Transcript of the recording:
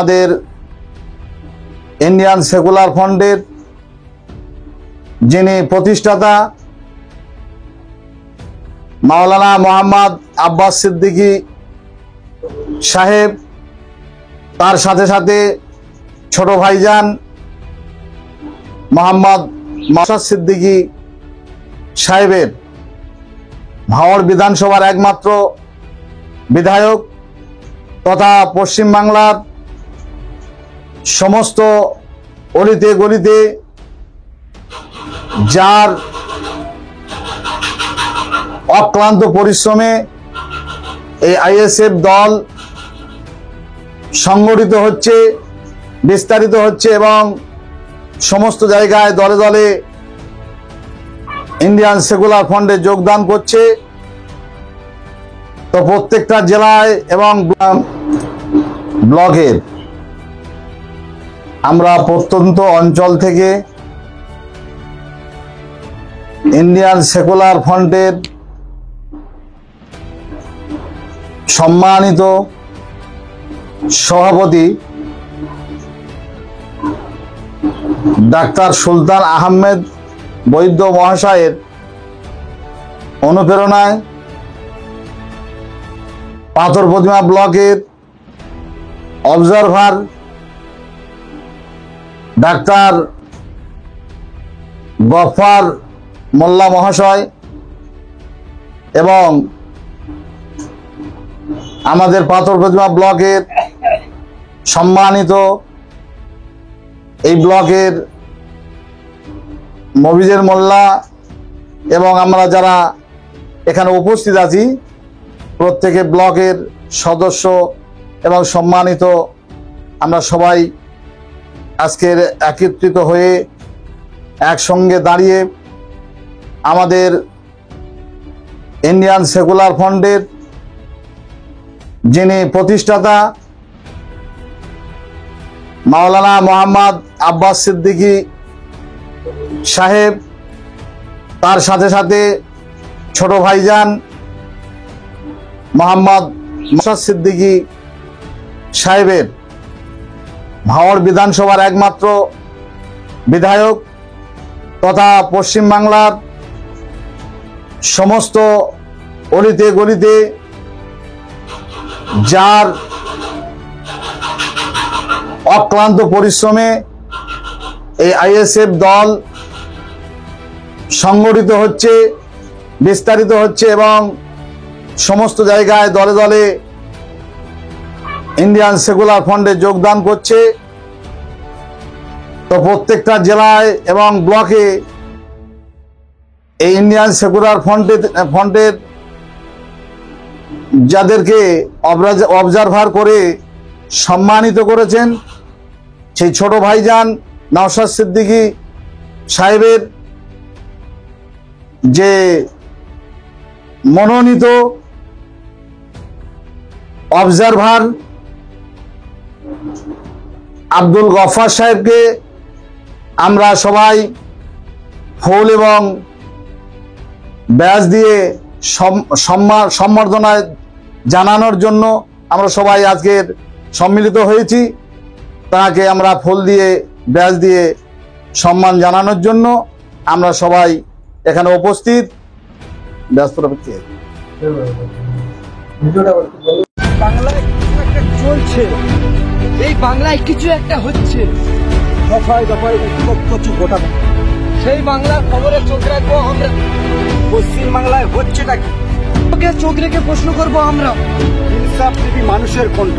আমাদের Indian secular ফ্রন্টের যিনি প্রতিষ্ঠাতা মাওলানা মোহাম্মদ আব্বাস সিদ্দিকী সাহেব, তার সাথে সাথে ছোট ভাইজান মোহাম্মদ মাসাদ সিদ্দিকী সাহেবের ভাঙড় বিধানসভার একমাত্র বিধায়ক তথা পশ্চিমবাংলার সমস্ত অলিতে গলিতে যার অক্লান্ত পরিশ্রমে এই আইএসএফ দল সংগঠিত হচ্ছে, বিস্তারিত হচ্ছে এবং সমস্ত জায়গায় দলে দলে ইন্ডিয়ান সেকুলার ফ্রন্টে যোগদান করছে। তো প্রত্যেকটা জেলায় এবং ব্লকের আমরা প্রত্যন্ত অঞ্চল থেকে ইন্ডিয়ান সেকুলার ফ্রন্টের সম্মানিত সভাপতি ডাক্তার সুলতান আহমেদ বৈদ্য মহাশয়ের অনুপ্রেরণায় পাথর প্রতিমা ব্লকের অবজারভার ডাক্তার গফফার মোল্লা মহাশয় এবং আমাদের পাথর প্রতিমা ব্লকের সম্মানিত এই ব্লকের মবিজের মোল্লা এবং আমরা যারা এখানে উপস্থিত আছি প্রত্যেকে ব্লকের সদস্য এবং সম্মানিত, আমরা সবাই আজকের একত্রিত হয়ে একসঙ্গে দাঁড়িয়ে আমাদের ইন্ডিয়ান সেকুলার ফ্রন্টের যিনি প্রতিষ্ঠাতা মাওলানা মোহাম্মদ আব্বাস সিদ্দিকী সাহেব, তার সাথে সাথে ছোট ভাইজান মোহাম্মদ মাসাদ সিদ্দিকী সাহেবের ভাঙড় বিধানসভার একমাত্র বিধায়ক তথা পশ্চিমবাংলার সমস্ত অলিতে গলিতে যার অক্লান্ত পরিশ্রমে এই আইএসএফ দল সংগঠিত হচ্ছে, বিস্তারিত হচ্ছে এবং সমস্ত জায়গায় দলে দলে ইন্ডিয়ান সেকুলার ফ্রন্টে যোগদান করছে। তো প্রত্যেকটা জেলায় এবং ব্লকে এই ইন্ডিয়ান সেকুলার ফ্রন্টের যাদেরকে অবজারভার করে সম্মানিত করেছেন সেই ছোট ভাইজান নওশাদ সিদ্দিকী সাহেবের যে মনোনীত অবজারভার আব্দুল গফফার সাহেবকে আমরা সবাই ফুল এবং ব্যাজ দিয়ে সম্বর্ধনা জানানোর জন্য আমরা সবাই আজকের সম্মিলিত হয়েছি। তাকে আমরা ফুল দিয়ে ব্যাজ দিয়ে সম্মান জানানোর জন্য আমরা সবাই এখানে উপস্থিত। বাংলায় কিছু একটা চলছে, এই বাংলায় কিছু একটা হচ্ছে, দফায় দফায় কিছু গোটা সেই বাংলার খবরে চোখ রাখবো আমরা। পশ্চিম বাংলায় হচ্ছেটা কি চোখ রেখে প্রশ্ন করবো আমরা। ইনসাফ টিভি মানুষের কণ্ঠ।